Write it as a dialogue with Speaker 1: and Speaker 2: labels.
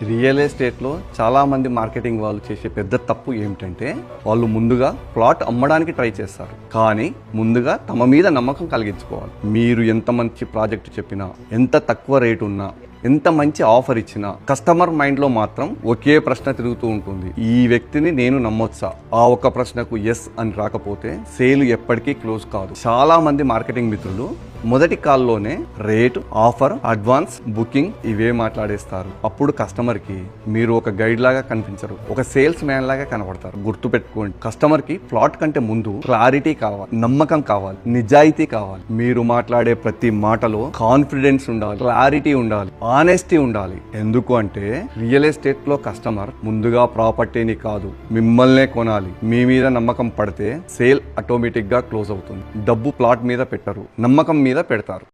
Speaker 1: Real ఎస్టేట్లో చాలామంది marketing వాళ్ళు చేసే పెద్ద తప్పు ఏమిటంటే వాళ్ళు ముందుగా ప్లాట్ అమ్మడానికి ట్రై చేస్తారు. కానీ ముందుగా తమ మీద నమ్మకం కలిగించుకోవాలి. మీరు ఎంత మంచి ప్రాజెక్ట్ చెప్పినా, ఎంత తక్కువ రేటు ఉన్నా, ఎంత మంచి ఆఫర్ ఇచ్చినా కస్టమర్ మైండ్లో మాత్రం ఒకే ప్రశ్న తిరుగుతూ ఉంటుంది. ఈ వ్యక్తిని నేను నమ్మొచ్చా? ఆ ఒక్క ప్రశ్నకు ఎస్ అని రాకపోతే సేల్ ఎప్పటికీ క్లోజ్ కాదు. చాలా మంది మార్కెటింగ్ మిత్రులు మొదటి కాల్లోనే రేటు, ఆఫర్, అడ్వాన్స్, బుకింగ్ ఇవే మాట్లాడేస్తారు. అప్పుడు కస్టమర్కి మీరు ఒక గైడ్ లాగా కనిపించరు, ఒక సేల్స్ మ్యాన్ లాగా కనబడతారు. గుర్తుపెట్టుకోండి, కస్టమర్కి ప్లాట్ కంటే ముందు క్లారిటీ కావాలి, నమ్మకం కావాలి, నిజాయితీ కావాలి. మీరు మాట్లాడే ప్రతి మాటలో కాన్ఫిడెన్స్ ఉండాలి, క్లారిటీ ఉండాలి, ఆనెస్టీ ఉండాలి. ఎందుకు అంటే రియల్ ఎస్టేట్ లో కస్టమర్ ముందుగా ప్రాపర్టీని కాదు, మిమ్మల్నే కొనాలి. మీ మీద నమ్మకం పడితే సేల్ ఆటోమేటిక్ గా క్లోజ్ అవుతుంది. డబ్బు ప్లాట్ మీద పెట్టరు, నమ్మకం మీద పెడతారు.